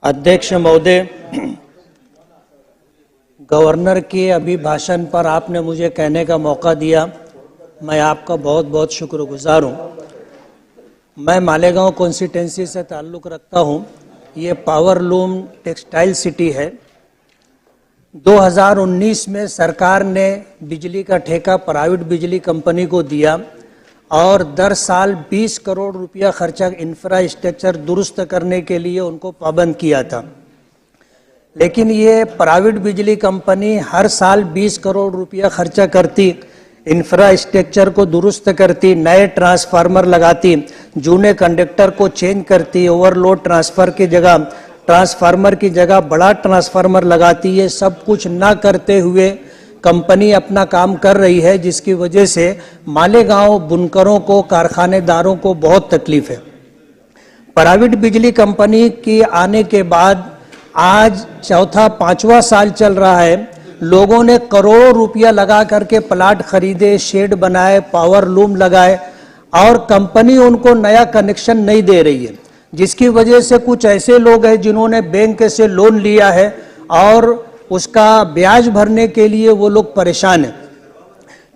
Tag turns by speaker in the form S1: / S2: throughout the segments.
S1: अध्यक्ष महोदय, गवर्नर के अभिभाषण पर आपने मुझे कहने का मौका दिया, मैं आपका बहुत बहुत शुक्रगुजार हूँ। मैं मालेगांव कॉन्स्टिट्यूंसी से ताल्लुक़ रखता हूँ। ये पावर लूम टेक्सटाइल सिटी है। 2019 में सरकार ने बिजली का ठेका प्राइवेट बिजली कंपनी को दिया और दर साल 20 करोड़ रुपया खर्चा इंफ्रास्ट्रक्चर दुरुस्त करने के लिए उनको पाबंद किया था। लेकिन ये प्राइवेट बिजली कंपनी हर साल 20 करोड़ रुपया खर्चा करती, इंफ्रास्ट्रक्चर को दुरुस्त करती, नए ट्रांसफार्मर लगाती, जूने कंडक्टर को चेंज करती, ओवरलोड ट्रांसफार्मर की जगह बड़ा ट्रांसफार्मर लगाती। ये सब कुछ ना करते हुए कंपनी अपना काम कर रही है, जिसकी वजह से मालेगांव बुनकरों को, कारखानेदारों को बहुत तकलीफ है। प्राइवेट बिजली कंपनी की आने के बाद आज चौथा पांचवा साल चल रहा है। लोगों ने करोड़ों रुपया लगा करके प्लाट खरीदे, शेड बनाए, पावर लूम लगाए और कंपनी उनको नया कनेक्शन नहीं दे रही है, जिसकी वजह से कुछ ऐसे लोग हैं जिन्होंने बैंक से लोन लिया है और उसका ब्याज भरने के लिए वो लोग परेशान हैं।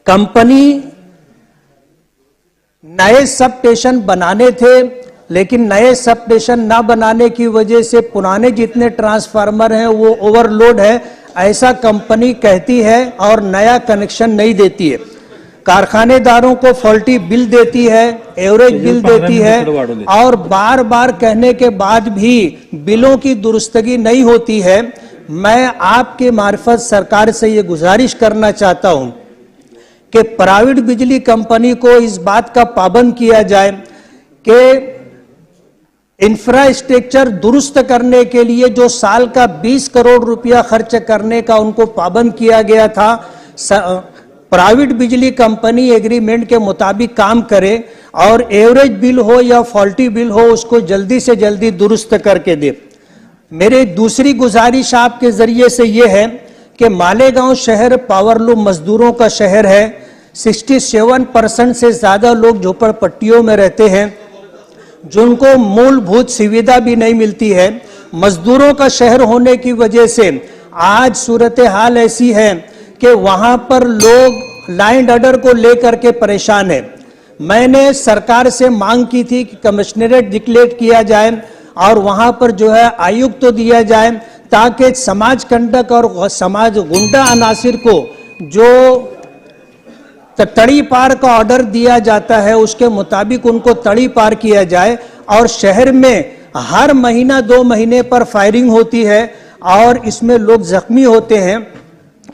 S1: कंपनी नए सब स्टेशन बनाने थे, लेकिन नए सब स्टेशन ना बनाने की वजह से पुराने जितने ट्रांसफार्मर हैं वो ओवरलोड है, ऐसा कंपनी कहती है और नया कनेक्शन नहीं देती है। कारखानेदारों को फॉल्टी बिल देती है, एवरेज बिल देती है और बार बार कहने के बाद भी बिलों की दुरुस्तगी नहीं होती है। मैं आपके मार्फत सरकार से ये गुजारिश करना चाहता हूं कि प्राइवेट बिजली कंपनी को इस बात का पाबंद किया जाए कि इंफ्रास्ट्रक्चर दुरुस्त करने के लिए जो साल का 20 करोड़ रुपया खर्च करने का उनको पाबंद किया गया था, प्राइवेट बिजली कंपनी एग्रीमेंट के मुताबिक काम करे और एवरेज बिल हो या फॉल्टी बिल हो उसको जल्दी से जल्दी दुरुस्त करके दे। मेरी दूसरी गुजारिश आपके जरिए से ये है कि मालेगांव शहर पावरलूम मजदूरों का शहर है। 67% से ज्यादा लोग झोपड़पट्टियों में रहते हैं, जिनको मूलभूत सुविधा भी नहीं मिलती है। मजदूरों का शहर होने की वजह से आज सूरत हाल ऐसी है कि वहां पर लोग लैंड ऑर्डर को लेकर के परेशान है। मैंने सरकार से मांग की थी कि कमिश्नरेट डिक्लेयर किया जाए और वहां पर जो है आयुक्त तो दिया जाए, ताकि समाज कंटक और समाज गुंडा अनासिर को जो तड़ी पार का ऑर्डर दिया जाता है उसके मुताबिक उनको तड़ी पार किया जाए। और शहर में हर महीना 2 महीने पर फायरिंग होती है और इसमें लोग जख्मी होते हैं।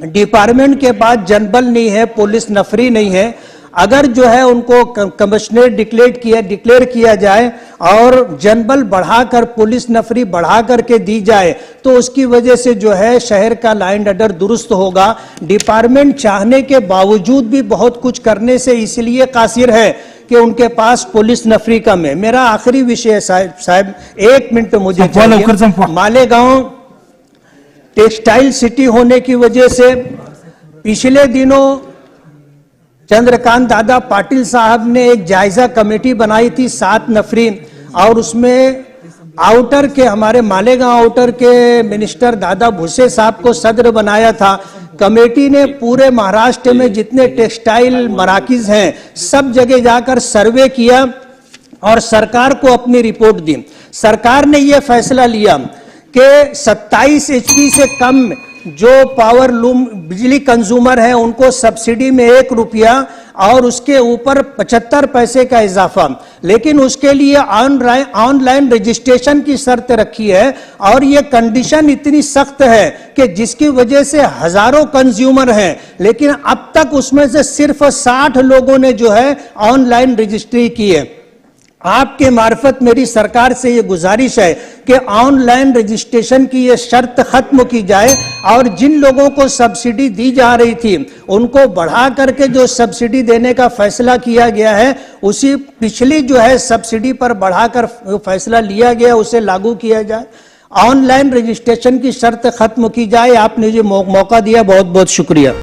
S1: डिपार्टमेंट के पास जनबल नहीं है, पुलिस नफरी नहीं है। अगर जो है उनको कमिश्नर डिक्लेयर किया जाए और जनबल बढ़ाकर, पुलिस नफरी बढ़ा करके दी जाए तो उसकी वजह से जो है शहर का लैंड ऑर्डर दुरुस्त होगा। डिपार्टमेंट चाहने के बावजूद भी बहुत कुछ करने से इसलिए कासिर है कि उनके पास पुलिस नफरी कम है। मेरा आखिरी विषय साहब 1 मिनट मुझे चाहिए। मालेगांव टेक्सटाइल सिटी होने की वजह से पिछले दिनों चंद्रकांत दादा पाटिल साहब ने एक जायजा कमेटी बनाई थी 7 नफरी, और उसमें आउटर के हमारे मालेगांव आउटर के मिनिस्टर दादा भुसे साहब को सदर बनाया था। कमेटी ने पूरे महाराष्ट्र में जितने टेक्सटाइल मराकिज हैं सब जगह जाकर सर्वे किया और सरकार को अपनी रिपोर्ट दी। सरकार ने यह फैसला लिया कि 27 HP से कम जो पावर लूम बिजली कंज्यूमर है उनको सब्सिडी में 1 रुपया और उसके ऊपर 75 पैसे का इजाफा, लेकिन उसके लिए ऑनलाइन रजिस्ट्रेशन की शर्त रखी है। और ये कंडीशन इतनी सख्त है कि जिसकी वजह से हजारों कंज्यूमर हैं, लेकिन अब तक उसमें से सिर्फ 60 लोगों ने जो है ऑनलाइन रजिस्ट्री की है। आपके मार्फत मेरी सरकार से ये गुजारिश है कि ऑनलाइन रजिस्ट्रेशन की ये शर्त खत्म की जाए और जिन लोगों को सब्सिडी दी जा रही थी उनको बढ़ा करके जो सब्सिडी देने का फैसला किया गया है, उसी पिछली जो है सब्सिडी पर बढ़ाकर फैसला लिया गया उसे लागू किया जाए। ऑनलाइन रजिस्ट्रेशन की शर्त खत्म की जाए। आपने जो मौका दिया बहुत बहुत शुक्रिया।